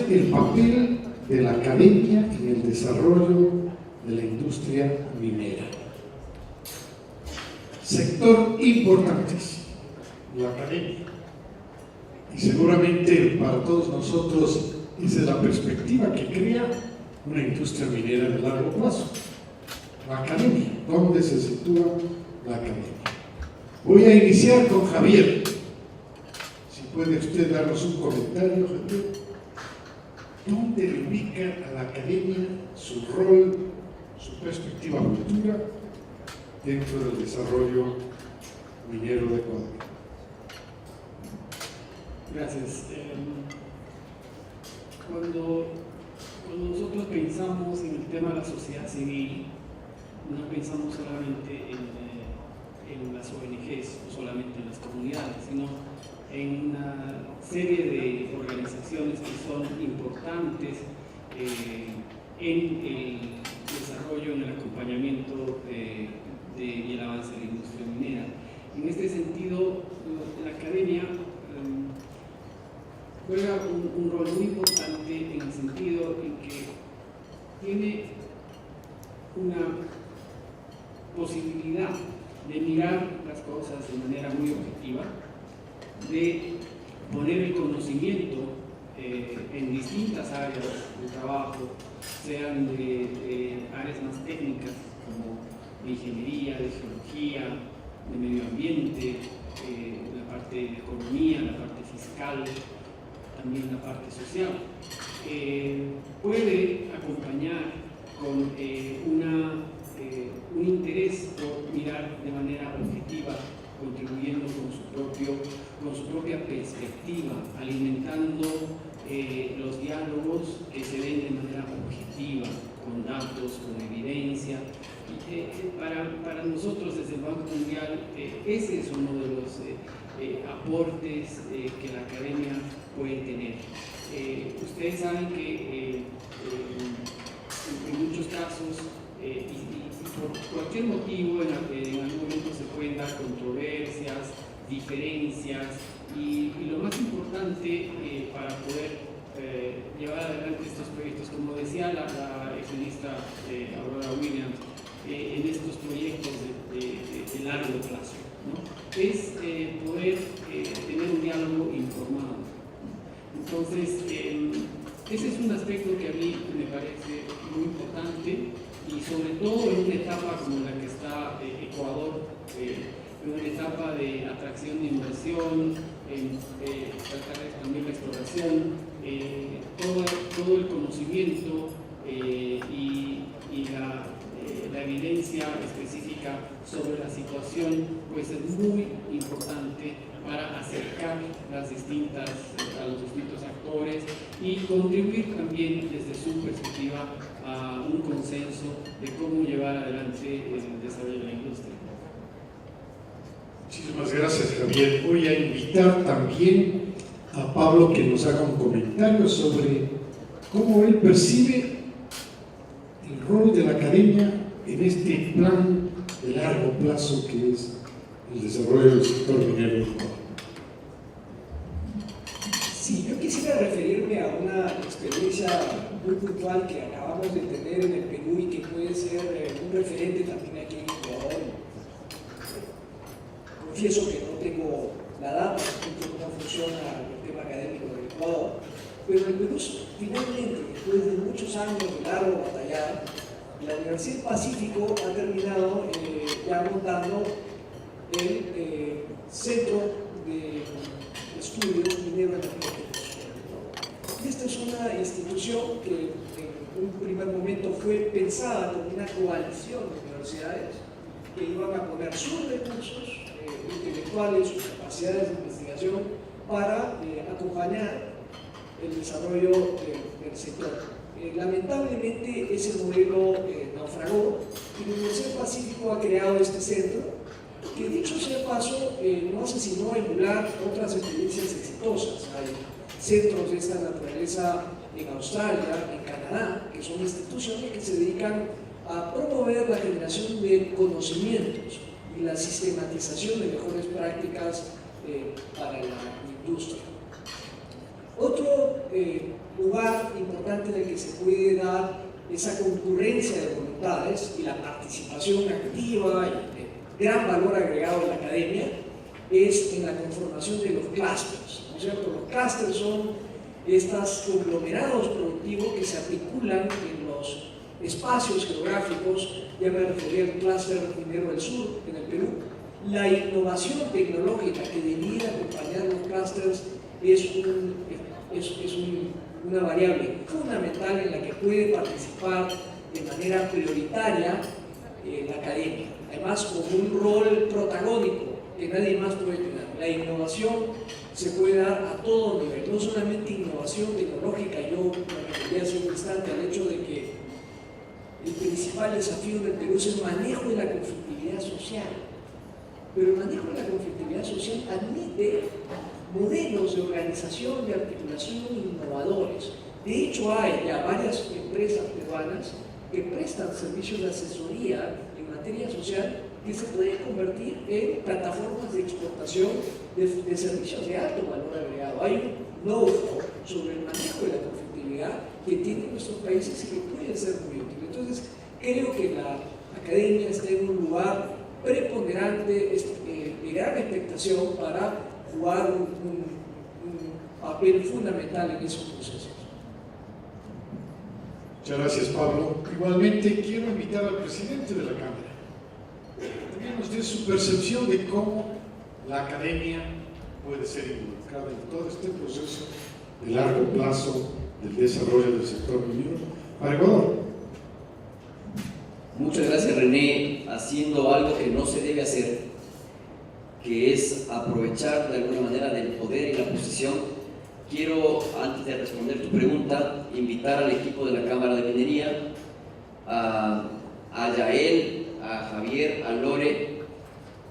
el papel de la academia en el desarrollo de la industria minera. Sector importantísimo, la academia. Y seguramente para todos nosotros esa es la perspectiva que crea una industria minera de largo plazo. La academia, ¿dónde se sitúa la academia? Voy a iniciar con Javier. Si puede usted darnos un comentario, Javier. ¿Dónde le ubica a la academia su rol, su perspectiva futura dentro del desarrollo minero de Ecuador? Gracias. Cuando nosotros pensamos en el tema de la sociedad civil, no pensamos solamente en las ONGs o solamente en las comunidades, sino en una serie de organizaciones que son importantes en el desarrollo, en el acompañamiento y el avance de la industria minera. En este sentido, la academia juega un rol muy importante en el sentido en que tiene una posibilidad de mirar las cosas de manera muy objetiva, de poner el conocimiento en distintas áreas de trabajo, sean de áreas más técnicas como de ingeniería, de geología, de medio ambiente, la parte de economía, la parte fiscal, también la parte social. Puede acompañar con un interés por mirar de manera objetiva, contribuyendo con su propia perspectiva, alimentando los diálogos que se den de manera objetiva, con datos, con evidencia. Para nosotros desde el Banco Mundial ese es uno de los aportes que la academia puede tener. Ustedes saben que en muchos casos y por cualquier motivo en algún momento se pueden dar controversias, diferencias y lo más importante para poder llevar adelante estos proyectos, como decía la exministra Aurora Williams, en estos proyectos de largo plazo, ¿no? Es poder tener un diálogo informado. Entonces, ese es un aspecto que a mí me parece muy importante y sobre todo en una etapa como la que está Ecuador, en una etapa de atracción de inversión, tratar de expandir la exploración, todo el conocimiento y la evidencia específica sobre la situación pues es muy importante para acercar a los distintos actores y contribuir también desde su perspectiva a un consenso de cómo llevar adelante el desarrollo de la industria. Muchísimas gracias, Javier. Voy a invitar también a Pablo que nos haga un comentario sobre cómo él percibe el rol de la academia en este plan de largo plazo que es el desarrollo del sector minero. Sí, yo quisiera referirme a una experiencia muy puntual que acabamos de tener en el Perú y que puede ser un referente también aquí en Ecuador. Confieso que no tengo la data de cómo funciona el tema académico del Ecuador, pero el Perú finalmente, después de muchos años de largo batallar, la Universidad del Pacífico ha terminado ya montando el Centro de Estudios Minero-Energéticos. Esta es una institución que en un primer momento fue pensada como una coalición de universidades que iban a poner sus recursos intelectuales, sus capacidades de investigación para acompañar el desarrollo del sector. Lamentablemente ese modelo naufragó y la Universidad del Pacífico ha creado este centro que, dicho sea de paso, no hace sino emular otras experiencias exitosas. Hay centros de esta naturaleza en Australia, en Canadá, que son instituciones que se dedican a promover la generación de conocimientos y la sistematización de mejores prácticas para la industria. Otro lugar importante en el que se puede dar esa concurrencia de voluntades y la participación activa y de gran valor agregado en la academia es en la conformación de los clústeres, ¿no es cierto? Los clústeres son estos conglomerados productivos que se articulan en los espacios geográficos. Ya me referí al clúster minero del sur en el Perú. La innovación tecnológica que debería acompañar los clústeres es una variable fundamental en la que puede participar de manera prioritaria la academia, además con un rol protagónico que nadie más puede tener. La innovación se puede dar a todo nivel, no solamente innovación tecnológica. Yo me refería hace un instante al hecho de que el principal desafío del Perú es el manejo de la conflictividad social, pero el manejo de la conflictividad social admite modelos de organización, de articulación innovadores. De hecho, hay ya varias empresas peruanas que prestan servicios de asesoría en materia social que se pueden convertir en plataformas de exportación de servicios de alto valor agregado. Hay un know-how sobre el manejo de la conflictividad que tienen nuestros países y que puede ser muy útil. Entonces, creo que la academia está en un lugar preponderante, de gran expectación para jugar un papel fundamental en esos procesos. Muchas gracias, Pablo. Igualmente quiero invitar al presidente de la Cámara. También nos dé su percepción de cómo la academia puede ser involucrada en todo este proceso de largo plazo del desarrollo del sector minero para Ecuador. Muchas gracias, René. Haciendo algo que no se debe hacer, que es aprovechar de alguna manera del poder y la posición, quiero, antes de responder tu pregunta, invitar al equipo de la Cámara de Minería, a Yael, a Javier, a Lore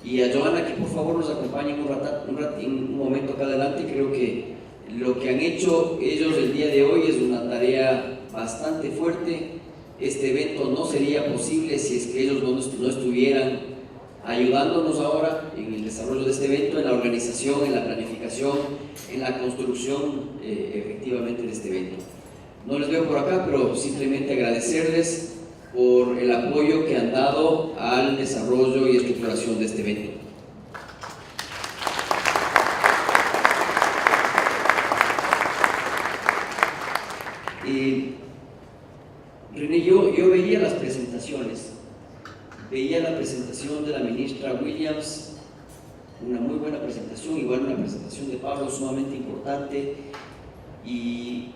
y a Joana, que por favor nos acompañen un momento acá adelante. Creo que lo que han hecho ellos el día de hoy es una tarea bastante fuerte. Este evento no sería posible si es que ellos no estuvieran ayudándonos ahora en el desarrollo de este evento, en la organización, en la planificación, en la construcción efectivamente de este evento. No les veo por acá, pero simplemente agradecerles por el apoyo que han dado al desarrollo y estructuración de este evento. René, yo veía las presentaciones, veía la presentación de la ministra Williams, una muy buena presentación, igual una presentación de Pablo sumamente importante, y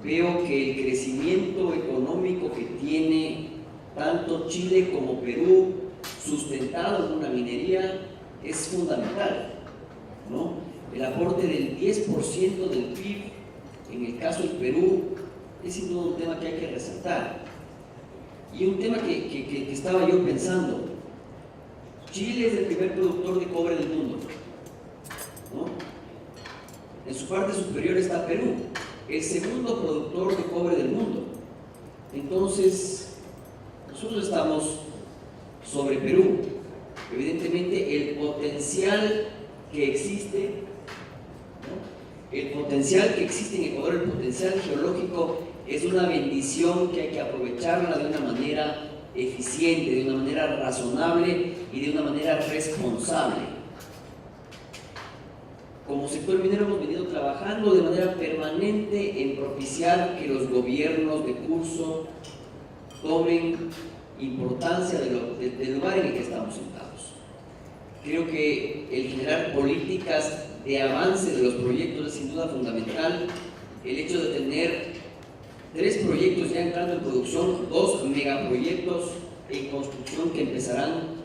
veo que el crecimiento económico que tiene tanto Chile como Perú, sustentado en una minería, es fundamental, ¿no? El aporte del 10% del PIB, en el caso del Perú, es sin duda un tema que hay que resaltar. Y un tema que estaba yo pensando: Chile es el primer productor de cobre del mundo, ¿no? En su parte superior está Perú, el segundo productor de cobre del mundo. Entonces, nosotros estamos sobre Perú. Evidentemente, el potencial que existe, ¿no? El potencial que existe en Ecuador, el potencial geológico, es una bendición que hay que aprovecharla de una manera eficiente, de una manera razonable y de una manera responsable. Como sector minero hemos venido trabajando de manera permanente en propiciar que los gobiernos de curso tomen importancia del lugar en el que estamos sentados. Creo que el generar políticas de avance de los proyectos es sin duda fundamental. El hecho de tener 3 proyectos ya entrando en producción, 2 megaproyectos en construcción que empezarán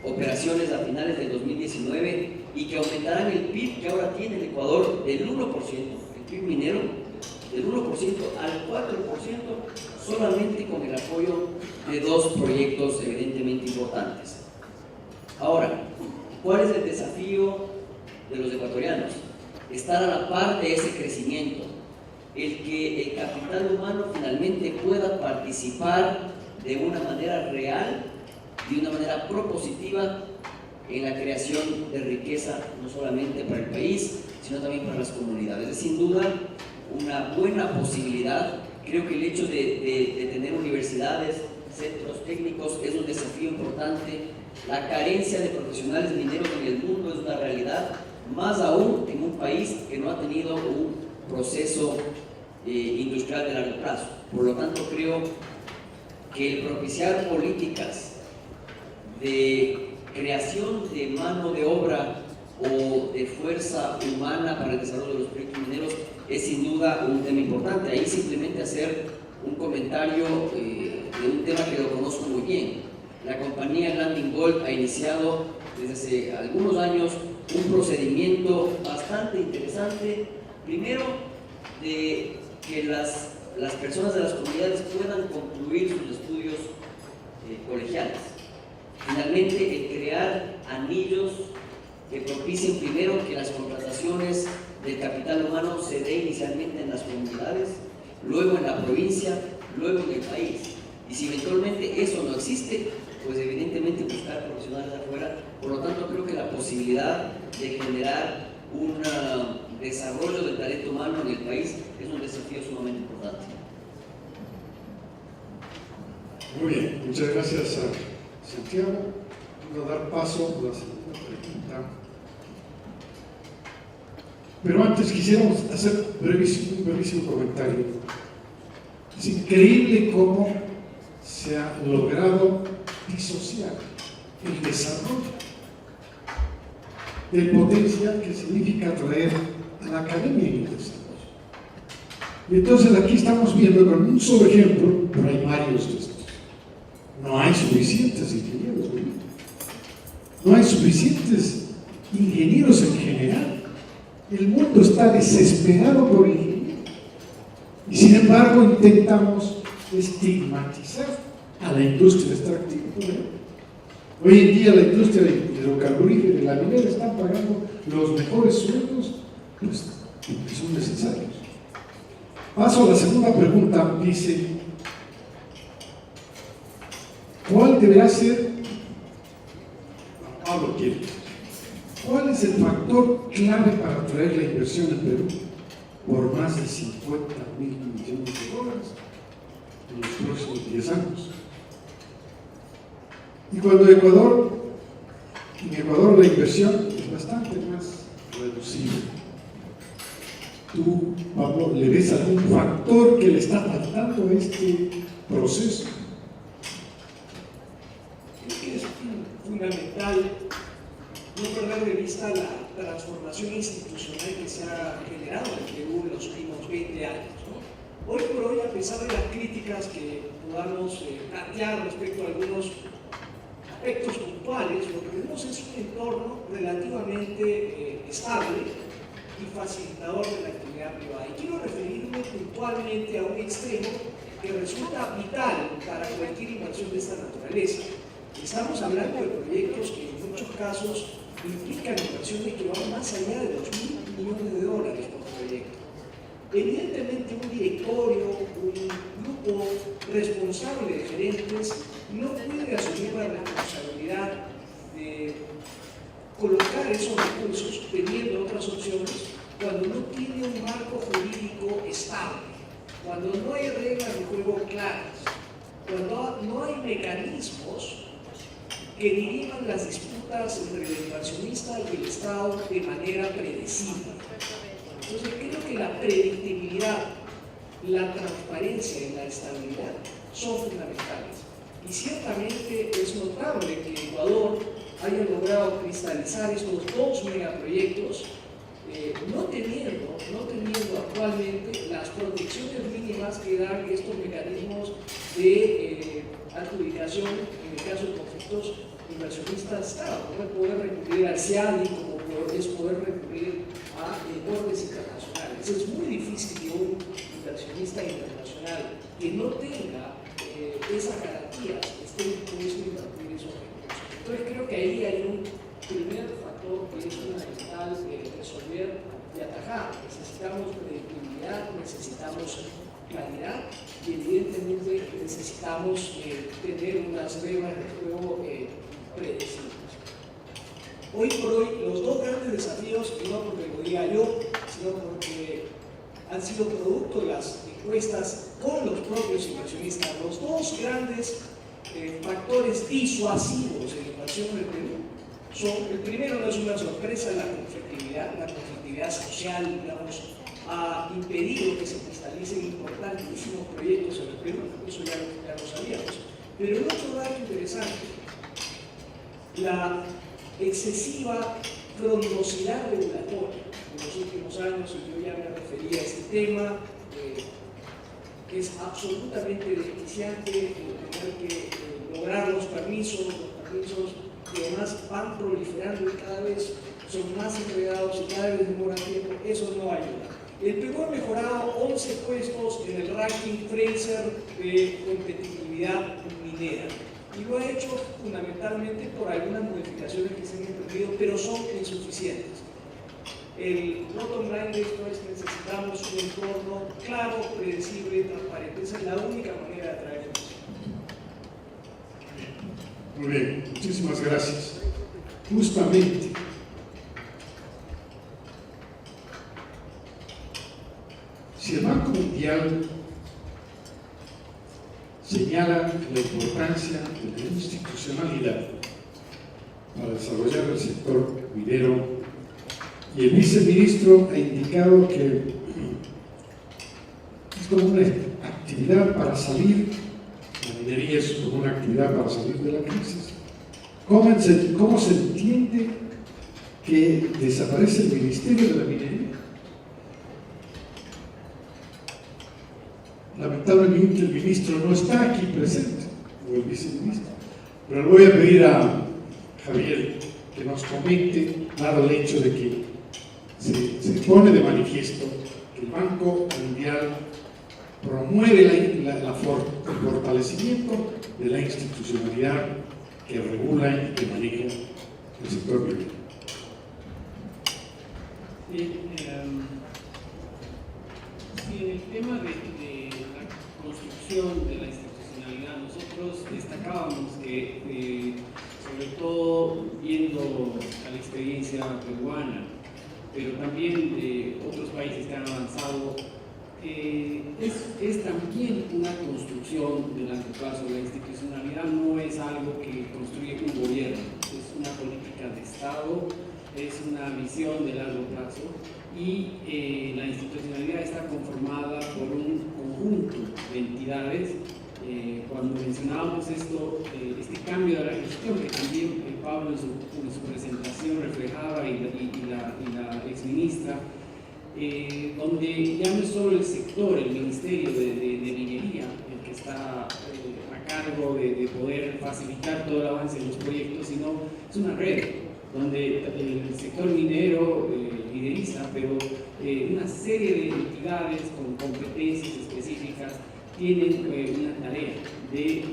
operaciones a finales del 2019 y que aumentarán el PIB que ahora tiene el Ecuador del 1%, el PIB minero, del 1% al 4%, solamente con el apoyo de 2 proyectos evidentemente importantes. Ahora, ¿cuál es el desafío de los ecuatorianos? Estar a la par de ese crecimiento, el que el capital humano finalmente pueda participar de una manera real, de una manera propositiva en la creación de riqueza, no solamente para el país, sino también para las comunidades. es sin duda una buena posibilidad. Creo que el hecho de tener universidades, centros técnicos es un desafío importante. La carencia de profesionales mineros en el mundo es una realidad, más aún en un país que no ha tenido un proceso industrial de largo plazo. Por lo tanto, creo que el propiciar políticas de creación de mano de obra o de fuerza humana para el desarrollo de los proyectos mineros es sin duda un tema importante. Ahí simplemente hacer un comentario de un tema que lo conozco muy bien. La compañía Landing Gold ha iniciado desde hace algunos años un procedimiento bastante interesante, primero de que las personas de las comunidades puedan concluir sus estudios colegiales. Finalmente, el crear anillos que propicien primero que las contrataciones del capital humano se den inicialmente en las comunidades, luego en la provincia, luego en el país. Y si eventualmente eso no existe, pues evidentemente buscar profesionales de afuera. Por lo tanto, creo que la posibilidad de generar un desarrollo del talento humano en el país es un desafío sumamente importante. Muy bien, muchas gracias a Santiago. Voy a dar paso a la segunda pregunta. Pero antes quisiéramos hacer un brevísimo comentario. Es increíble cómo se ha logrado disociar el desarrollo del potencial que significa traer a la academia en el desarrollo. Y entonces aquí estamos viendo con un solo ejemplo, pero hay varios de estos. No hay suficientes ingenieros, no hay suficientes ingenieros en general. El mundo está desesperado por ingenieros. Y sin embargo intentamos estigmatizar a la industria extractiva. Hoy en día la industria hidrocarburífera y la minera están pagando los mejores sueldos, pues, que son necesarios. Paso a la segunda pregunta. Dice, ¿cuál deberá ser, Pablo quiere, cuál es el factor clave para atraer la inversión en Perú por más de 50.000 millones de dólares en los próximos 10 años? Y cuando en Ecuador la inversión es bastante más reducida. ¿Tú, Pablo, le ves algún factor que le está faltando a este proceso? Creo que es fundamental no perder de vista la transformación institucional que se ha generado en Perú en los últimos 20 años, ¿no? Hoy por hoy, a pesar de las críticas que podamos plantear respecto a algunos aspectos puntuales, lo que tenemos es un entorno relativamente estable y facilitador de la actividad privada. Y quiero referirme puntualmente a un extremo que resulta vital para cualquier inversión de esta naturaleza. Estamos hablando de proyectos que en muchos casos implican inversiones que van más allá de los $1.000 millones por proyecto. Evidentemente un directorio, un grupo responsable de gerentes no puede asumir la responsabilidad de colocar esos recursos teniendo otras opciones cuando no tiene un marco jurídico estable, cuando no hay reglas de juego claras, cuando no hay mecanismos que diriman las disputas entre el inversionista y el Estado de manera predecible. Entonces creo que la predictibilidad, la transparencia y la estabilidad son fundamentales. Y ciertamente es notable que Ecuador haya logrado cristalizar estos 2 megaproyectos, no teniendo actualmente las protecciones mínimas que dan estos mecanismos de adjudicación en el caso de conflictos inversionistas-Estado, como es poder recurrir al CIADI, como es poder recurrir a bordes internacionales. Es muy difícil que un inversionista internacional que no tenga esas garantías esté dispuesto a invertir esos recursos. Entonces creo que ahí hay un primer factor que es fundamental resolver y atajar. Necesitamos predictibilidad, necesitamos claridad y evidentemente necesitamos tener unas reglas de juego predecibles. Hoy por hoy los dos grandes desafíos, y no porque lo diga yo, sino porque han sido producto de las encuestas con los propios inversionistas. Los dos grandes factores disuasivos en la inversión en el Perú son: el primero, no es una sorpresa, la conflictividad social, digamos, ha impedido que se cristalicen importantísimos proyectos en el Perú, eso ya lo sabíamos. Pero el otro dato interesante, la excesiva frondosidad regulatoria en los últimos años, y yo ya me refería a este tema, que es absolutamente deficiente tener que lograr los permisos que además van proliferando y cada vez son más enredados y cada vez demoran tiempo. Eso no ayuda. El Perú ha mejorado 11 puestos en el ranking Fraser de competitividad minera, y lo ha hecho fundamentalmente por algunas modificaciones que se han emprendido, pero son insuficientes. El bottom line de esto es que necesitamos un entorno claro, predecible, transparente. Esa es la única manera de atraer inversión. Muy bien, muchísimas gracias. Justamente, si el Banco Mundial señala la importancia de la institucionalidad para desarrollar el sector minero, y el viceministro ha indicado que es como una actividad para salir, la minería es como una actividad para salir de la crisis. ¿Cómo se entiende que desaparece el Ministerio de la Minería? Lamentablemente el ministro no está aquí presente, o el viceministro, pero le voy a pedir a Javier que nos comente, dado el hecho de que se pone de manifiesto que el Banco Mundial promueve el fortalecimiento de la institucionalidad que regula y que maneja el sector minero. En el tema de la construcción de la institucionalidad, nosotros destacábamos que, sobre todo viendo a la experiencia peruana, pero también de otros países que han avanzado, es también una construcción de largo plazo. La institucionalidad no es algo que construye un gobierno, es una política de Estado, es una visión de largo plazo, y la institucionalidad está conformada por un conjunto de entidades. Cuando mencionábamos este cambio de la gestión, que también Pablo en su presentación reflejaba, y la exministra, donde ya no es solo el sector, el Ministerio de Minería, el que está a cargo de poder facilitar todo el avance de los proyectos, sino es una red donde el sector minero lideriza, pero una serie de entidades con competencias específicas tienen una tarea de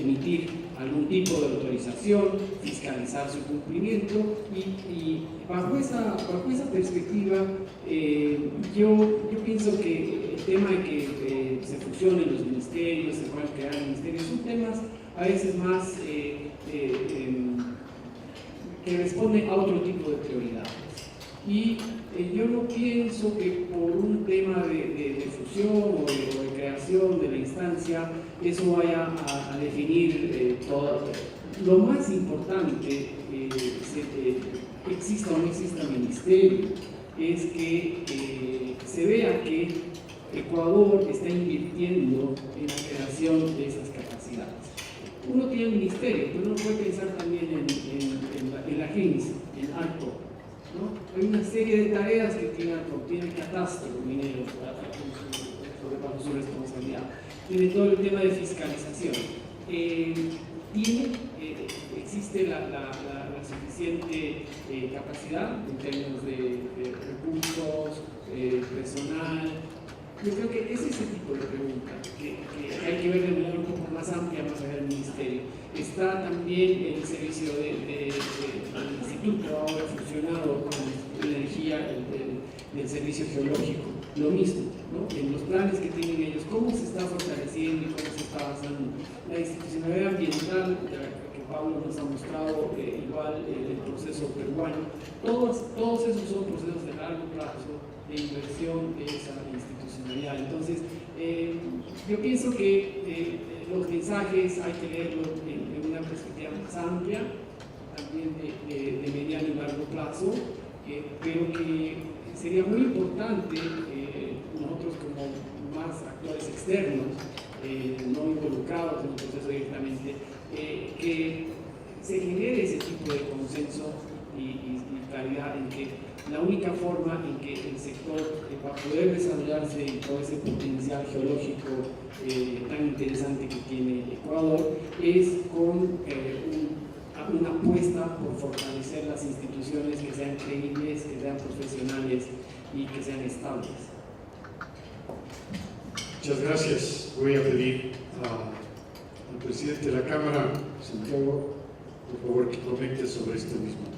emitir algún tipo de autorización, fiscalizar su cumplimiento, y bajo esa perspectiva yo pienso que el tema de que se fusionen los ministerios, se puedan crear ministerios, son temas a veces más que responden a otro tipo de prioridades. Y yo no pienso que por un tema de fusión o de creación de la instancia eso vaya a definir todo. Lo más importante, exista o no exista ministerio, es que se vea que Ecuador está invirtiendo en la creación de esas capacidades. Uno tiene un ministerio, pero uno puede pensar también en la agencia, en ARCO, ¿no? Hay una serie de tareas que tiene catastro minero bajo su responsabilidad. Tiene todo el tema de fiscalización. Existe la suficiente capacidad en términos de recursos, personal. Yo creo que es ese tipo de pregunta que hay que ver de manera un poco más amplia, más allá del ministerio. Está también el servicio del instituto, ahora fusionado con energía del servicio geológico, lo mismo, ¿no? En los planes que tienen ellos, cómo se está fortaleciendo y cómo se está avanzando. La institucionalidad ambiental, que Pablo nos ha mostrado, igual el proceso peruano, todos esos son procesos de largo plazo de inversión de esa institucionalidad. Entonces, yo pienso que los mensajes hay que leerlos en una perspectiva más amplia, también de mediano y largo plazo, pero que sería muy importante nosotros como más actores externos, no involucrados en el proceso directamente, que se genere ese tipo de consenso y claridad en que la única forma en que el sector va a poder desarrollarse y todo ese potencial geológico tan interesante que tiene Ecuador es con una apuesta por fortalecer las instituciones que sean creíbles, que sean profesionales y que sean estables. Muchas gracias. Voy a pedir al presidente de la Cámara, Santiago, por favor, que comente sobre esto mismo.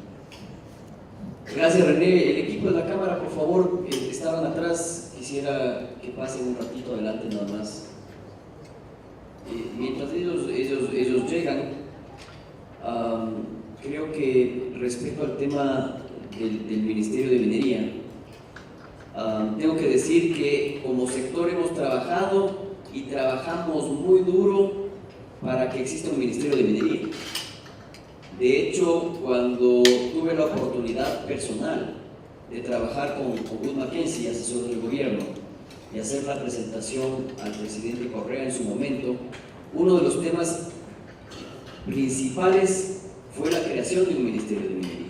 Gracias, René. El equipo de la Cámara, por favor, estaban atrás. Quisiera que pasen un ratito adelante nada más. Mientras ellos llegan, creo que respecto al tema del Ministerio de Minería, tengo que decir que como sector hemos trabajado y trabajamos muy duro para que exista un Ministerio de Minería. De hecho, cuando tuve la oportunidad personal de trabajar con Wood Mackenzie, asesor del gobierno, y hacer la presentación al presidente Correa en su momento, uno de los temas principales fue la creación de un Ministerio de Minería.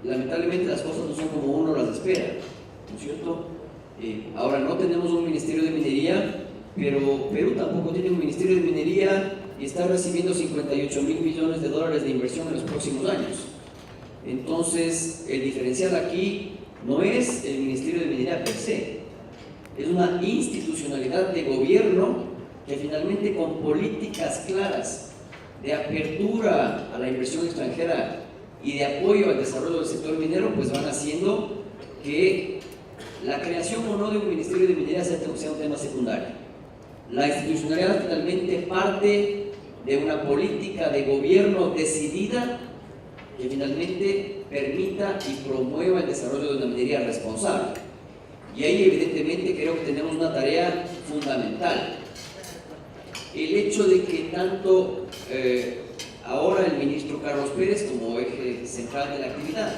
Lamentablemente las cosas no son como uno las espera, ¿no es cierto? Ahora no tenemos un Ministerio de Minería, pero Perú tampoco tiene un Ministerio de Minería y está recibiendo 58.000 millones de dólares de inversión en los próximos años. Entonces, el diferencial aquí no es el Ministerio de Minería per se, es una institucionalidad de gobierno que finalmente con políticas claras de apertura a la inversión extranjera y de apoyo al desarrollo del sector minero, pues van haciendo que la creación o no de un Ministerio de Minería sea un tema secundario. La institucionalidad finalmente parte de una política de gobierno decidida que finalmente permita y promueva el desarrollo de una minería responsable. Y ahí evidentemente creo que tenemos una tarea fundamental. El hecho de que tanto ahora el ministro Carlos Pérez como eje central de la actividad,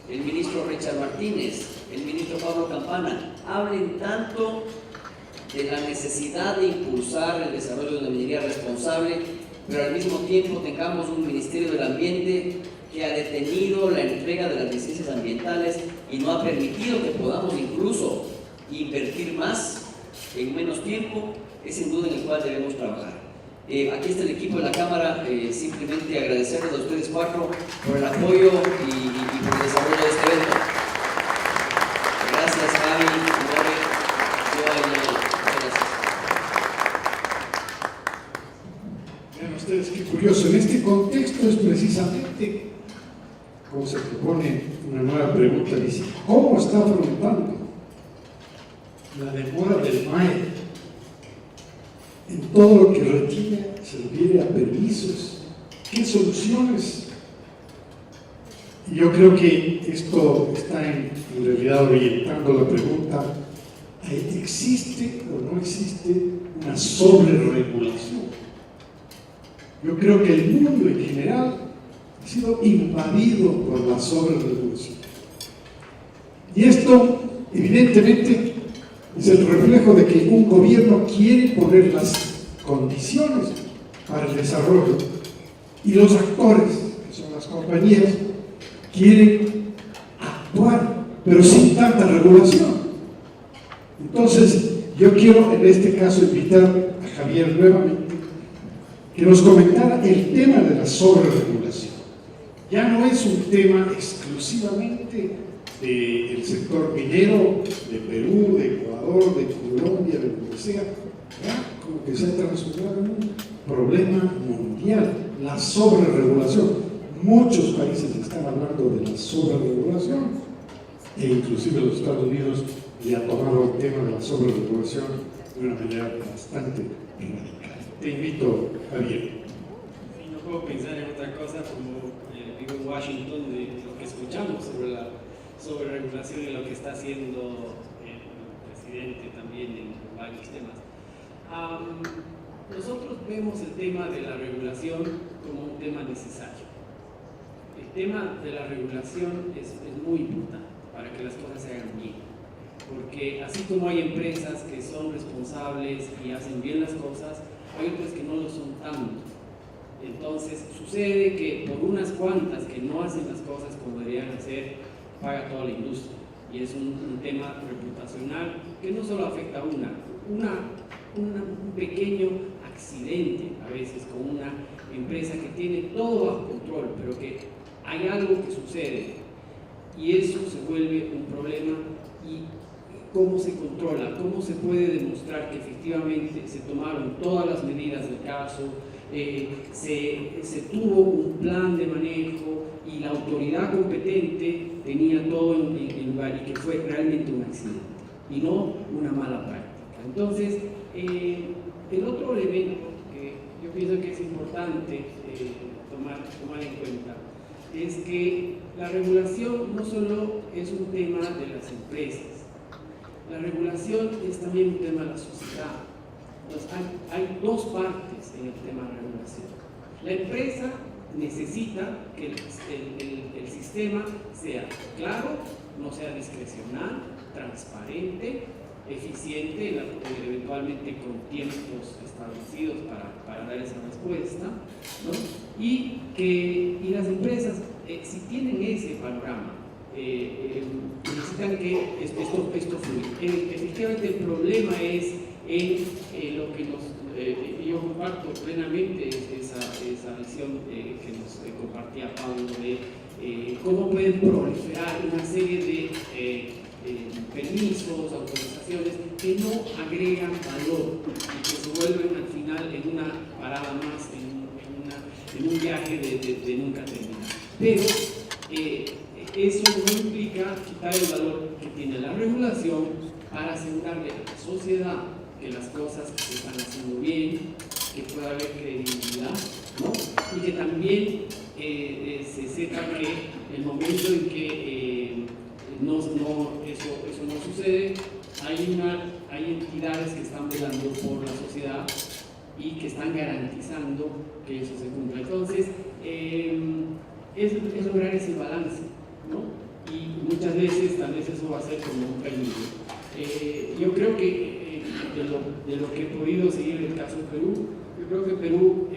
el ministro Richard Martínez, el ministro Pablo Campana, hablen tanto de la necesidad de impulsar el desarrollo de una minería responsable, pero al mismo tiempo tengamos un Ministerio del Ambiente que ha detenido la entrega de las licencias ambientales y no ha permitido que podamos incluso invertir más en menos tiempo, es sin duda en el cual debemos trabajar. Aquí está el equipo de la Cámara, simplemente agradecerles a ustedes cuatro por el apoyo y por el desarrollo de este evento. Gracias, Javi, Lore, Joel. Vean ustedes qué curioso, en este contexto es precisamente como se propone una nueva pregunta, dice, ¿cómo está afrontando la demora del MAE en todo lo que se refiere a permisos? ¿Qué soluciones? Y yo creo que esto está en realidad orientando la pregunta, ¿existe o no existe una sobreregulación? Yo creo que el mundo en general ha sido invadido por la sobreregulación. Y esto, evidentemente, es el reflejo de que un gobierno quiere poner las condiciones para el desarrollo y los actores, que son las compañías, quieren actuar, pero sin tanta regulación. Entonces, yo quiero en este caso invitar a Javier nuevamente que nos comentara el tema de la sobreregulación. Ya no es un tema exclusivamente del sector minero, de Perú, de Ecuador, de Colombia, de donde sea, ya como que se ha transformado en un problema mundial, la sobreregulación. Muchos países están hablando de la sobreregulación e inclusive los Estados Unidos ya ha tomado el tema de la sobreregulación de una manera bastante radical. Te invito, Javier. Sí, no puedo pensar en otra cosa como vivo en Washington, de lo que escuchamos sobre regulación y lo que está haciendo el presidente también en varios temas. Nosotros vemos el tema de la regulación como un tema necesario. El tema de la regulación es muy importante para que las cosas se hagan bien, porque así como hay empresas que son responsables y hacen bien las cosas, hay otras que no lo son tanto. Entonces sucede que por unas cuantas que no hacen las cosas como deberían hacer, paga toda la industria, y es un tema reputacional que no solo afecta a un pequeño accidente a veces con una empresa que tiene todo bajo control, pero que hay algo que sucede y eso se vuelve un problema. Y cómo se controla, cómo se puede demostrar que efectivamente se tomaron todas las medidas del caso, se tuvo un plan de manejo y la autoridad competente tenía todo en lugar y que fue realmente un accidente y no una mala práctica. Entonces, el otro elemento que yo pienso que es importante tomar en cuenta es que la regulación no solo es un tema de las empresas, la regulación es también un tema de la sociedad. Entonces, hay dos partes en el tema de la regulación. La empresa necesita que el sistema sea claro, no sea discrecional, transparente, eficiente, eventualmente con tiempos establecidos para dar esa respuesta, ¿no? Y las empresas, si tienen ese panorama, necesitan que esto fluya. Efectivamente, el problema es en lo que yo comparto plenamente esa visión que nos compartía Pablo de cómo pueden proliferar una serie de permisos, autorizaciones que no agregan valor y que se vuelven al final en una parada más, en un viaje de nunca terminar. Pero eso no implica quitar el valor que tiene la regulación para asegurarle a la sociedad que las cosas se están haciendo bien, que pueda haber credibilidad, ¿no? Y que también se sepa que el momento en que eso no sucede, hay entidades que están velando por la sociedad y que están garantizando que eso se cumpla. Entonces, es lograr ese balance, ¿no? Y muchas veces tal vez eso va a ser como un peligro. Yo creo que de lo que he podido seguir el caso de Perú, yo creo que Perú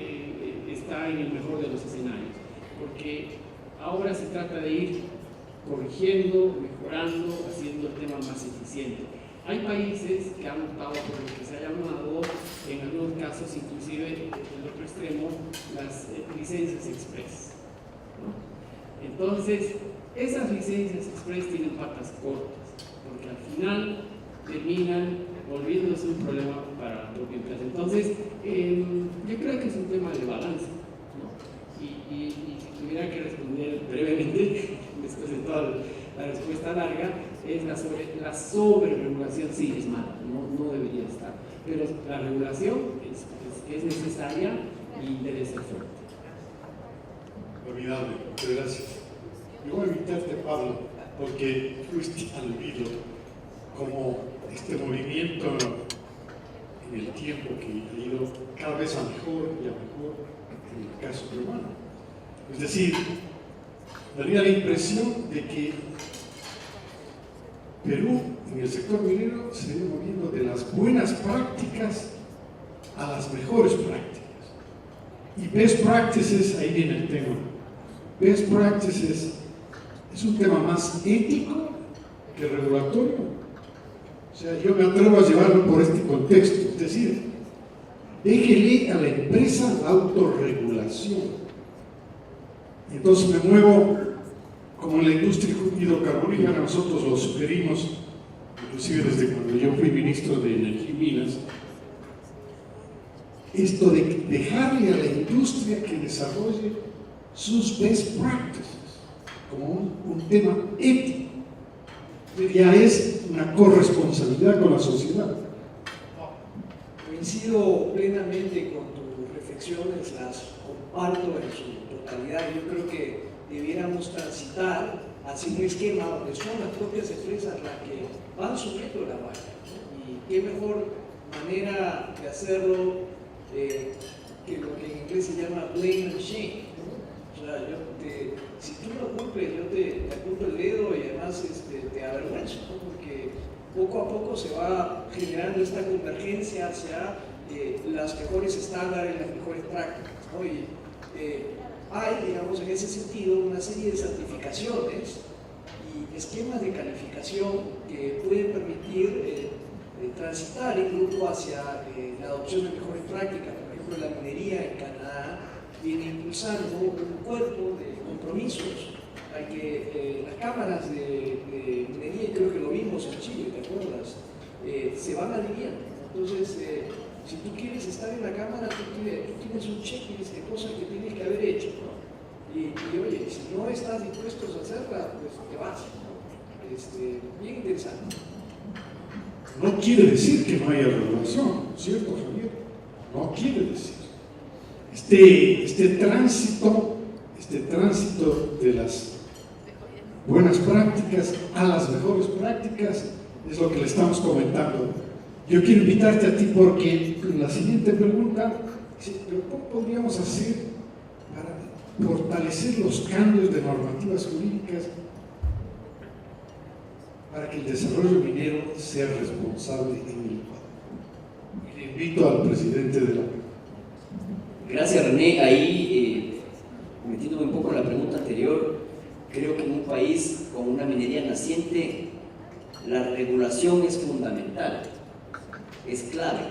está en el mejor de los escenarios, porque ahora se trata de ir corrigiendo, mejorando, haciendo el tema más eficiente. Hay países que han optado por lo que se ha llamado, en algunos casos inclusive en el otro extremo, las licencias express, ¿no? Entonces, esas licencias express tienen patas cortas, porque al final terminan volviéndose un problema para la propia empresa. Entonces, yo creo que es un tema de balance, ¿no? Y si tuviera que responder brevemente, después de toda la respuesta larga, es la sobreregulación. Sí, es mala, no debería estar, pero la regulación es necesaria y debe ser fuerte. Formidable, muchas gracias. Yo voy a invitarte, Pablo, porque fuiste aludido como este movimiento en el tiempo que ha ido cada vez a mejor y a mejor en el caso peruano. Es decir, daría la impresión de que Perú en el sector minero se viene moviendo de las buenas prácticas a las mejores prácticas. Y best practices, ahí viene el tema. Best practices es un tema más ético que regulatorio. O sea, yo me atrevo a llevarlo por este contexto, es decir, déjele a la empresa la autorregulación. Entonces me muevo como en la industria hidrocarburífera, nosotros lo sugerimos, inclusive desde cuando yo fui ministro de Energía y Minas, esto de dejarle a la industria que desarrolle sus best practices como un tema ético. Ya es una corresponsabilidad con la sociedad. Coincido plenamente con tus reflexiones, las comparto en su totalidad. Yo creo que debiéramos transitar hacia un esquema donde son las propias empresas las que van subiendo la valla, ¿no? Y qué mejor manera de hacerlo que lo que en inglés se llama blame and shame, ¿no? O sea, si tú lo culpes, yo te apunto el dedo y además te avergüenzo, ¿no? Porque poco a poco se va generando esta convergencia hacia las mejores estándares, las mejores prácticas, ¿no? Y hay, digamos, en ese sentido, una serie de certificaciones y esquemas de calificación que pueden permitir transitar incluso hacia la adopción de mejores prácticas. Por ejemplo, la minería en Canadá viene impulsando un cuerpo de compromisos al que las cámaras de minería, y creo que lo vimos en Chile, ¿te acuerdas? Se van adhiriendo. Entonces, si tú quieres estar en la cámara, tú tienes un checklist de cosas que tienes que haber hecho, ¿no? Y oye, si no estás dispuesto a hacerla, pues te vas, ¿no? Bien interesante. No quiere decir que no haya regulación, ¿cierto, Javier? No quiere decir. Este tránsito de las buenas prácticas a las mejores prácticas es lo que le estamos comentando. Yo quiero invitarte a ti porque la siguiente pregunta, ¿cómo podríamos hacer para fortalecer los cambios de normativas jurídicas para que el desarrollo minero sea responsable en el Ecuador? Y le invito al presidente de la... Gracias, René. Ahí, metiéndome un poco en la pregunta anterior, creo que en un país con una minería naciente, la regulación es fundamental, es clave.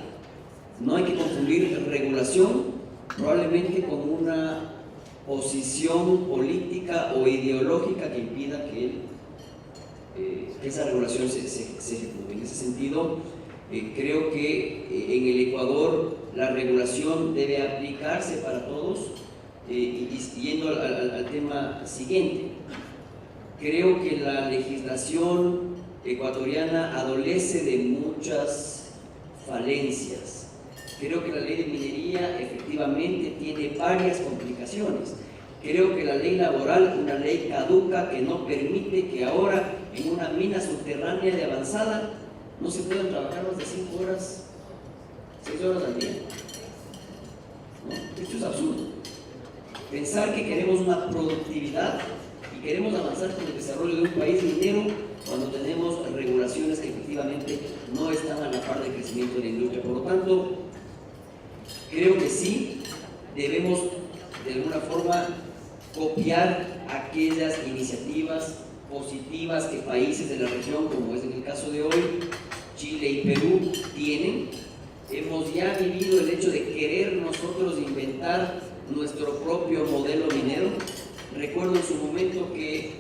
No hay que confundir regulación probablemente con una posición política o ideológica que impida que esa regulación se ejecute. En ese sentido, creo que en el Ecuador la regulación debe aplicarse para todos. Y yendo al tema siguiente, creo que la legislación ecuatoriana adolece de muchas falencias. Creo que la ley de minería efectivamente tiene varias complicaciones. Creo que la ley laboral, una ley caduca que no permite que ahora en una mina subterránea de avanzada no se puedan trabajar más de 5 horas, 6 horas al día. ¿No? Esto es absurdo. Pensar que queremos una productividad y queremos avanzar con el desarrollo de un país minero cuando tenemos regulaciones que efectivamente no están a la par del crecimiento de la industria. Por lo tanto, creo que sí debemos de alguna forma copiar aquellas iniciativas positivas que países de la región, como es en el caso de hoy, Chile y Perú, tienen. Hemos ya vivido el hecho de querer nosotros inventar nuestro propio modelo minero. Recuerdo en su momento que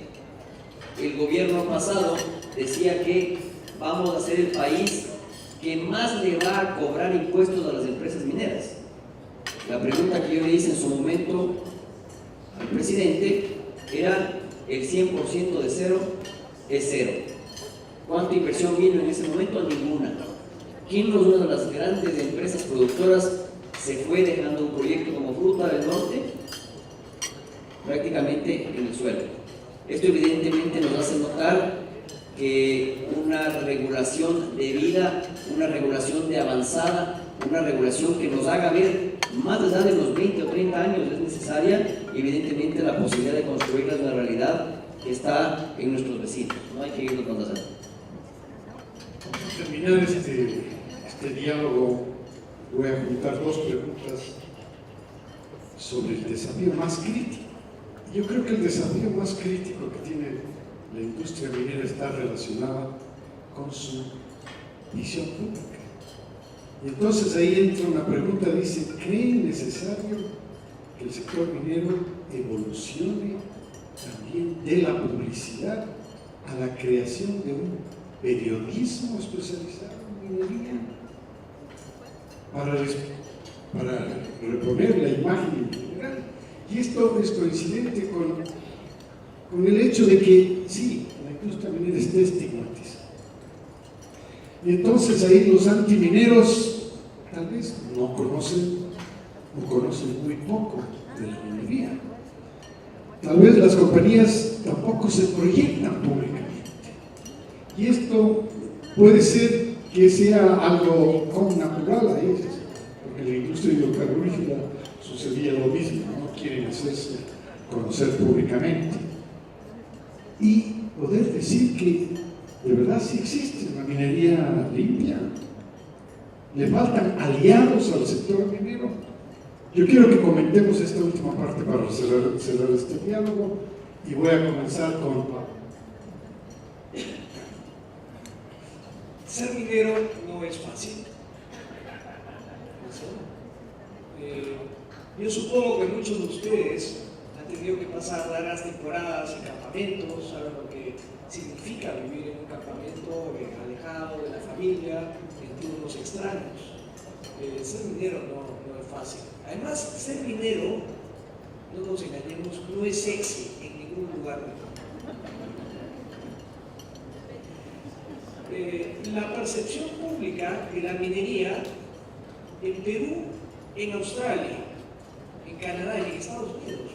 el gobierno pasado decía que vamos a ser el país que más le va a cobrar impuestos a las empresas mineras. La pregunta que yo le hice en su momento al presidente era: el 100% de cero es cero. ¿Cuánta inversión vino en ese momento? Ninguna. ¿Quién no es una de las grandes empresas productoras se fue dejando un proyecto como Fruta del Norte prácticamente en el suelo? Esto evidentemente nos hace notar que una regulación debida, una regulación de avanzada, una regulación que nos haga ver más allá de los 20 o 30 años es necesaria. Evidentemente la posibilidad de construirla es una realidad que está en nuestros vecinos, no hay que irnos más allá. Para terminar este diálogo, voy a juntar dos preguntas sobre el desafío más crítico. Yo creo que el desafío más crítico que tiene la industria minera está relacionada con su visión pública. Y entonces ahí entra una pregunta, dice: ¿creen necesario que el sector minero evolucione también de la publicidad a la creación de un periodismo especializado en minería? Para reponer la imagen general. Y esto es coincidente con el hecho de que sí, la industria minera está estigmatizada. Y entonces ahí los antimineros tal vez no conocen o conocen muy poco de la minería. tal vez las compañías tampoco se proyectan públicamente. Y esto puede ser que sea algo connatural a ellos, porque en la industria hidrocarburífera sucedía lo mismo, no quieren hacerse conocer públicamente. Y poder decir que de verdad sí existe una minería limpia. Le faltan aliados al sector minero. Yo quiero que comentemos esta última parte para cerrar este diálogo y voy a comenzar con Pablo. Ser minero no es fácil. Yo supongo que muchos de ustedes han tenido que pasar largas temporadas en campamentos, saben lo que significa vivir en un campamento alejado de la familia, en turnos extraños. Ser minero no es fácil. Además, ser minero, no nos engañemos, no es sexy en ningún lugar del mundo. La percepción pública de la minería en Perú, en Australia, en Canadá y en Estados Unidos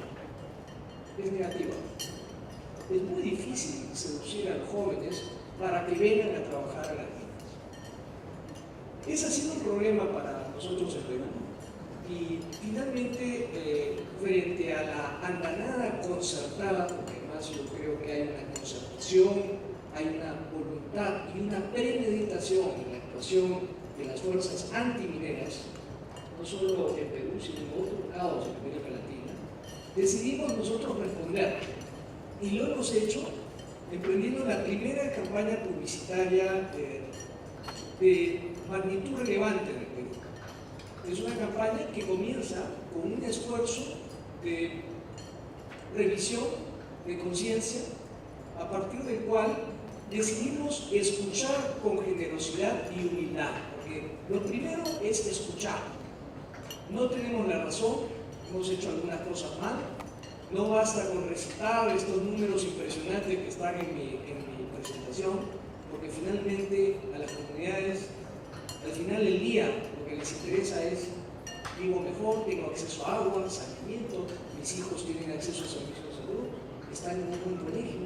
es negativa. Es muy difícil seducir a los jóvenes para que vengan a trabajar a las minas. Ese ha sido un problema para nosotros en Perú. Y finalmente, frente a la andanada concertada, porque además yo creo que hay una concertación, hay una voluntad y una premeditación en la actuación de las fuerzas antimineras, no solo en Perú, sino en otros lados de América Latina, decidimos nosotros responder. Y lo hemos hecho emprendiendo la primera campaña publicitaria de magnitud relevante en el Perú. Es una campaña que comienza con un esfuerzo de revisión, de conciencia, a partir del cual decidimos escuchar con generosidad y humildad, porque lo primero es escuchar. No tenemos la razón, hemos hecho algunas cosas mal, no basta con recitar estos números impresionantes que están en mi presentación, porque finalmente a las comunidades, al final del día, lo que les interesa es: vivo mejor, tengo acceso a agua, saneamiento, mis hijos tienen acceso a servicios de salud, están en un buen colegio.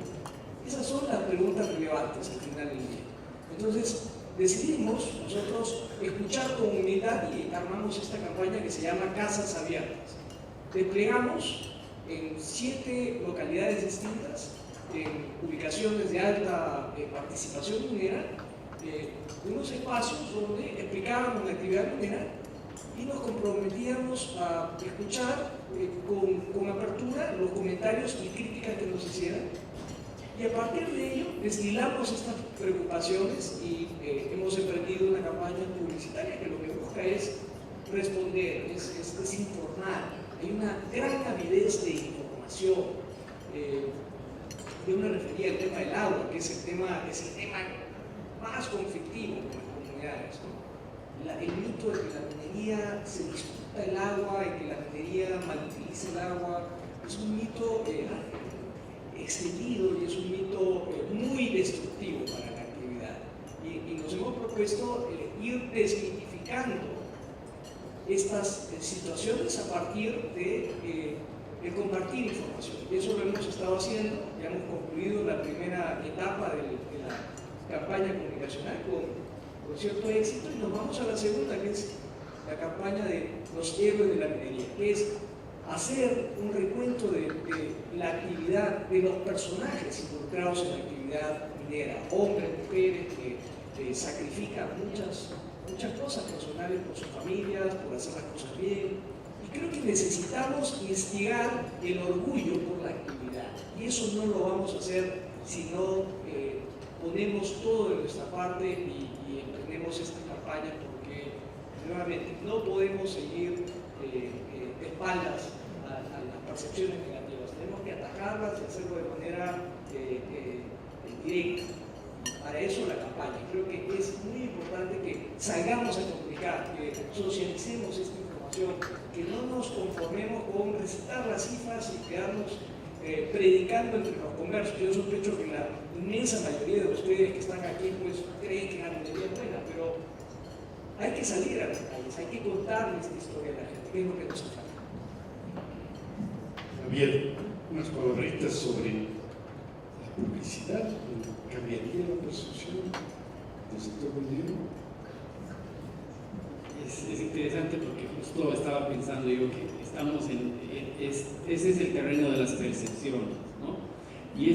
Esas son las preguntas relevantes al final del día. Entonces, decidimos nosotros escuchar con humildad y armamos esta campaña que se llama Casas Abiertas. Desplegamos en 7 localidades distintas, en ubicaciones de alta participación minera, unos espacios donde explicábamos la actividad minera y nos comprometíamos a escuchar con apertura los comentarios y críticas que nos hicieran. Y a partir de ello destilamos estas preocupaciones y hemos emprendido una campaña publicitaria que lo que busca es responder, es informar. Hay una gran avidez de información. Yo me refería al tema del agua, que es el tema más conflictivo con las comunidades, ¿no? El mito de que la minería se disputa el agua y que la minería malutiliza el agua es un mito extendido y es un mito muy destructivo para la actividad. Y nos hemos propuesto ir desmitificando estas situaciones a partir de compartir información. Y eso lo hemos estado haciendo, ya hemos concluido la primera etapa de la campaña comunicacional con cierto éxito y nos vamos a la segunda, que es la campaña de los héroes de la minería, que es hacer un recuento de la actividad de los personajes involucrados en la actividad minera, hombres, mujeres que sacrifican muchas cosas personales por sus familias, por hacer las cosas bien. Y creo que necesitamos instigar el orgullo por la actividad. Y eso no lo vamos a hacer si no ponemos todo de nuestra parte y emprendemos esta campaña, porque nuevamente no podemos seguir de espaldas a las percepciones negativas. Tenemos que atacarlas y hacerlo de manera directa. Para eso la campaña. Creo que es muy importante que salgamos a comunicar, que socialicemos esta información, que no nos conformemos con recitar las cifras y quedarnos predicando entre los conversos. Yo sospecho que la inmensa mayoría de ustedes que están aquí pues creen que la minería es buena, pero hay que salir a las calles, hay que contarles esta historia a la gente, que es lo que nos falta. Bien, unas palabritas sobre la publicidad. ¿Cambiaría la percepción del sector minero? Es interesante porque justo estaba pensando yo que estamos ese es el terreno de las percepciones, ¿no? Y yo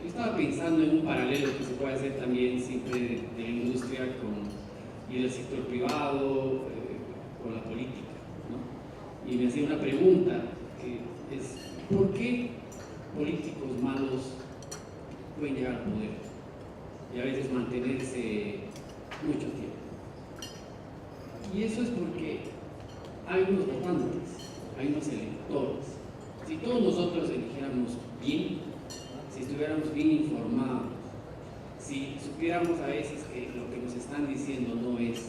estaba pensando en un paralelo que se puede hacer también siempre de la industria y del sector privado con la política, ¿no? Y me hacía una pregunta que es ¿por qué políticos malos pueden llegar al poder y a veces mantenerse mucho tiempo? Y eso es porque hay unos votantes, hay unos electores. Si todos nosotros eligiéramos bien, si estuviéramos bien informados, si supiéramos a veces que lo que nos están diciendo no es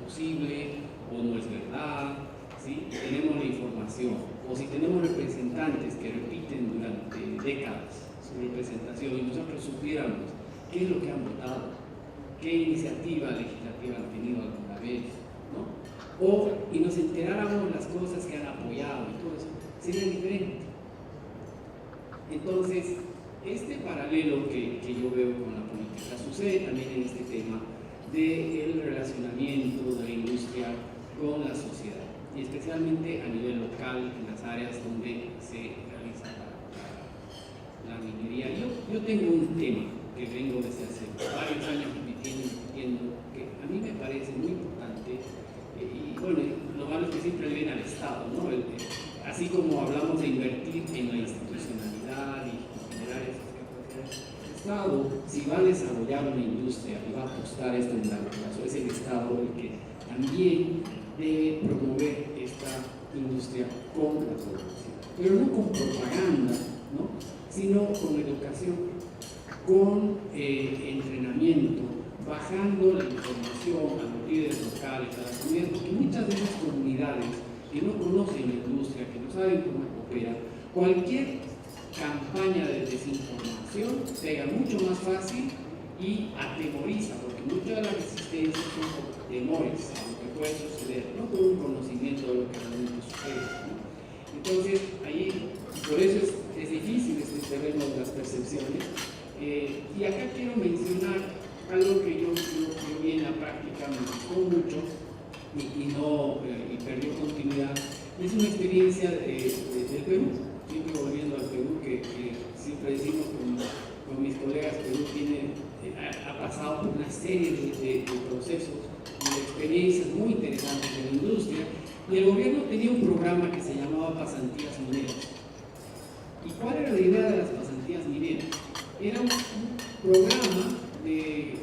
posible o no es verdad, ¿sí? Tenemos la información, o si tenemos representantes que repiten durante décadas su representación y nosotros supiéramos qué es lo que han votado, qué iniciativa legislativa han tenido alguna vez, ¿no? Y nos enteráramos las cosas que han apoyado y todo eso, sería diferente. Entonces, este paralelo que yo veo con la política sucede también en este tema del relacionamiento de la industria con la sociedad, y especialmente a nivel local, en las áreas donde se realiza la minería. Yo tengo un tema que vengo desde hace varios años repitiendo, que a mí me parece muy importante, y bueno, lo malo es que siempre le viene al Estado, ¿no? Así como hablamos de invertir en la institucionalidad y generar esas capacidades, el Estado, si va a desarrollar una industria y va a apostar esto en largo plazo, es el Estado el que también debe promover esta industria con la producción, pero no con propaganda, ¿no? Sino con educación, con entrenamiento, bajando la información a los líderes locales, a las comunidades, porque muchas de esas comunidades que no conocen la industria, que no saben cómo opera, cualquier campaña de desinformación pega mucho más fácil y atemoriza, porque muchas de las resistencias son por temores a lo que puede suceder, no por un conocimiento de lo que realmente sucede, ¿no? Entonces, ahí, por eso es difícil este terreno de las percepciones. Y acá quiero mencionar algo que yo vi en la práctica, me gustó mucho y perdió continuidad. Es una experiencia del Perú, siempre volviendo al Perú, que siempre decimos con mis colegas, Perú ha pasado por una serie de procesos y de experiencias muy interesantes en la industria, y el gobierno tenía un programa que se llamaba Pasantías Mineras. ¿Y cuál era la idea de las pasantías mineras? Era un programa de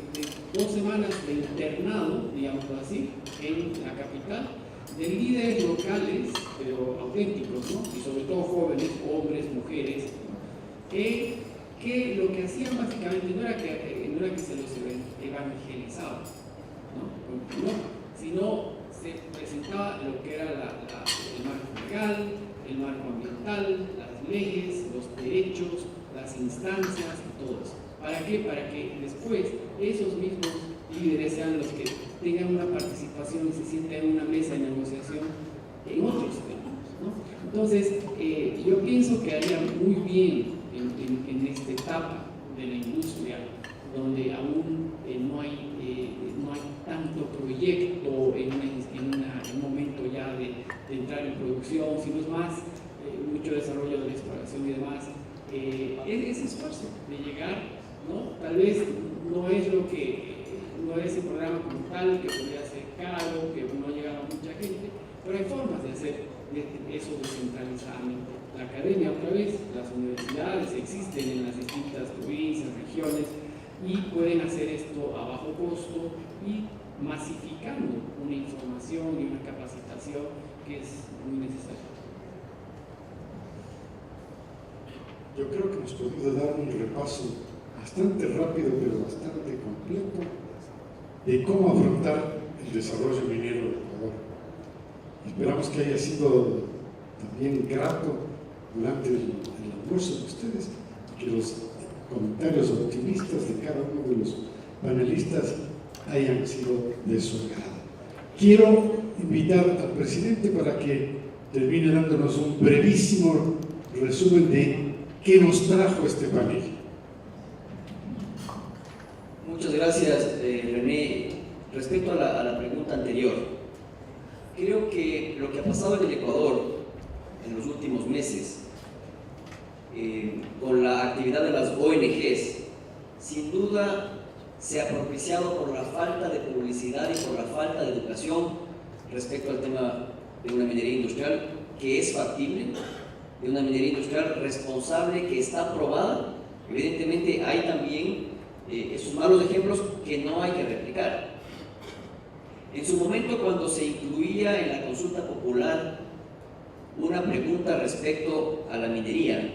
2 semanas de internado, digámoslo así, en la capital, de líderes locales, pero auténticos, ¿no? Y sobre todo jóvenes, hombres, mujeres, que lo que hacían básicamente no era que se los evangelizaban, ¿no? Sino se presentaba lo que era el marco legal, el marco ambiental, las leyes, los derechos, las instancias y todo eso. ¿Para qué? Para que después esos mismos líderes sean los que tengan una participación y se sienten en una mesa de negociación en otros temas, ¿no? Entonces, yo pienso que haría muy bien en esta etapa de la industria, donde aún no hay tanto proyecto en un momento ya de entrar en producción, sino es más mucho desarrollo de la exploración y demás, ese esfuerzo de llegar, ¿no? Tal vez no es el programa como tal, que podría ser caro, que no llegaba a mucha gente, pero hay formas de hacer eso descentralizadamente. La academia, otra vez, las universidades existen en las distintas provincias, regiones, y pueden hacer esto a bajo costo y masificando una información y una capacitación que es muy necesaria. Yo creo que hemos podido dar un repaso bastante rápido, pero bastante completo, de cómo afrontar el desarrollo minero del Ecuador. Esperamos que haya sido también grato durante el almuerzo de ustedes, que los comentarios optimistas de cada uno de los panelistas hayan sido de su agrado. Quiero invitar al presidente para que termine dándonos un brevísimo resumen de qué nos trajo este panel. Muchas gracias, René. Respecto a la pregunta anterior, creo que lo que ha pasado en el Ecuador en los últimos meses, con la actividad de las ONGs, sin duda se ha propiciado por la falta de publicidad y por la falta de educación respecto al tema de una minería industrial que es factible, de una minería industrial responsable que está aprobada. Evidentemente hay también esos malos ejemplos que no hay que replicar. En su momento, cuando se incluía en la consulta popular una pregunta respecto a la minería,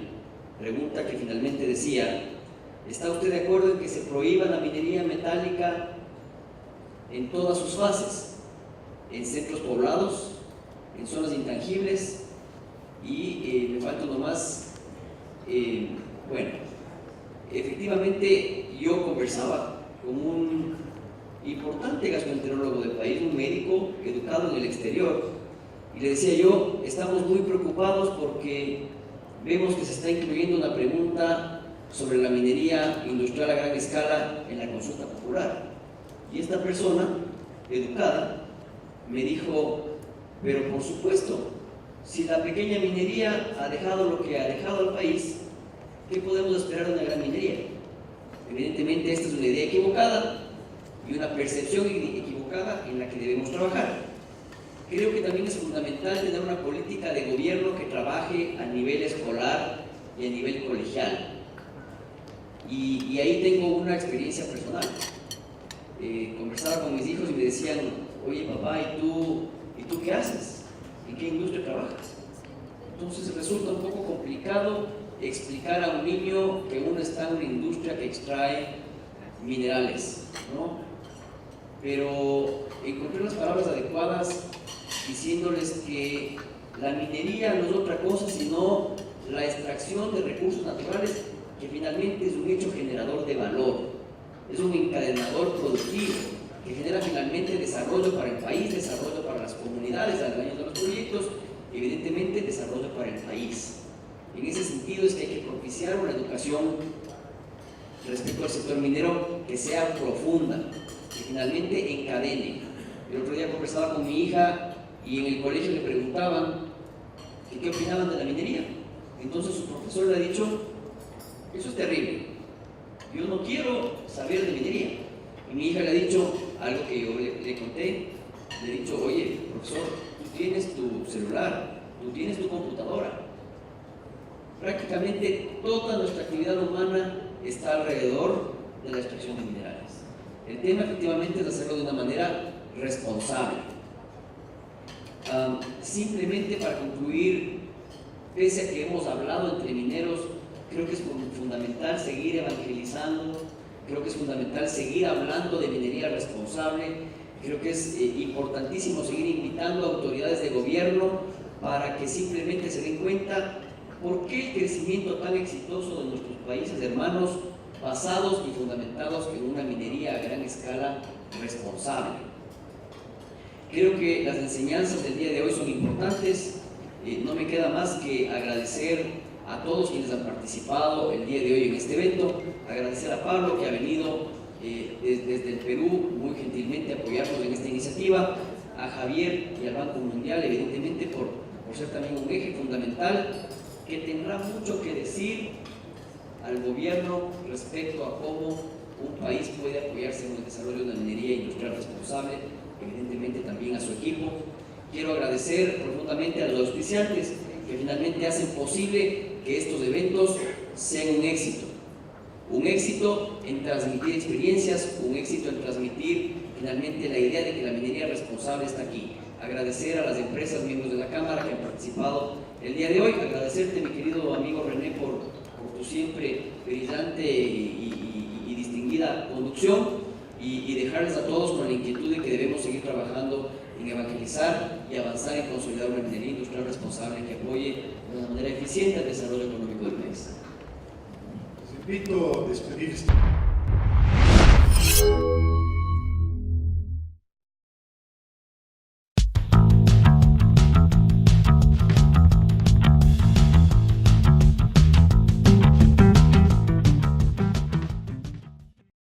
pregunta que finalmente decía: ¿está usted de acuerdo en que se prohíba la minería metálica en todas sus fases? En centros poblados, en zonas intangibles y me falta uno más. Bueno, efectivamente yo conversaba con un importante gastroenterólogo del país, un médico educado en el exterior, y le decía yo: estamos muy preocupados porque vemos que se está incluyendo una pregunta sobre la minería industrial a gran escala en la consulta popular. Y esta persona educada me dijo: pero por supuesto, si la pequeña minería ha dejado lo que ha dejado al país, ¿qué podemos esperar de una gran minería? Evidentemente esta es una idea equivocada y una percepción equivocada en la que debemos trabajar. Creo que también es fundamental tener una política de gobierno que trabaje a nivel escolar y a nivel colegial. Y ahí tengo una experiencia personal. Conversaba con mis hijos y me decían: oye papá, ¿y tú qué haces? ¿En qué industria trabajas? Entonces resulta un poco complicado explicar a un niño que uno está en una industria que extrae minerales, ¿no? Pero encontré las palabras adecuadas diciéndoles que la minería no es otra cosa sino la extracción de recursos naturales, que finalmente es un hecho generador de valor, es un encadenador productivo que genera finalmente desarrollo para el país, desarrollo para las comunidades al daño de los proyectos, y evidentemente desarrollo para el país. En ese sentido es que hay que propiciar una educación respecto al sector minero que sea profunda, que finalmente encadene. El otro día conversaba con mi hija y en el colegio le preguntaban que qué opinaban de la minería. Entonces su profesor le ha dicho: eso es terrible, yo no quiero saber de minería. Y mi hija le ha dicho algo que yo le conté, le he dicho: oye profesor, tú tienes tu celular, tú tienes tu computadora, prácticamente toda nuestra actividad humana está alrededor de la extracción de minerales. El tema efectivamente es hacerlo de una manera responsable. Simplemente para concluir, pese a que hemos hablado entre mineros, creo que es fundamental seguir evangelizando, creo que es fundamental seguir hablando de minería responsable, creo que es importantísimo seguir invitando a autoridades de gobierno para que simplemente se den cuenta por qué el crecimiento tan exitoso de nuestros países hermanos, basados y fundamentados en una minería a gran escala responsable. Creo que las enseñanzas del día de hoy son importantes. No me queda más que agradecer a todos quienes han participado el día de hoy en este evento, agradecer a Pablo, que ha venido desde el Perú muy gentilmente a apoyarnos en esta iniciativa, a Javier y al Banco Mundial, evidentemente por ser también un eje fundamental que tendrá mucho que decir al gobierno respecto a cómo un país puede apoyarse en el desarrollo de una minería industrial responsable, evidentemente también a su equipo. Quiero agradecer profundamente a los auspiciantes que finalmente hacen posible que estos eventos sean un éxito en transmitir experiencias, un éxito en transmitir finalmente la idea de que la minería responsable está aquí. Agradecer a las empresas miembros de la Cámara que han participado el día de hoy, agradecerte mi querido amigo René por tu siempre brillante y distinguida conducción, y dejarles a todos con la inquietud de que debemos seguir trabajando en evangelizar y avanzar en consolidar una minería industrial responsable que apoye de una manera eficiente el desarrollo económico del país. Les invito a despedirse.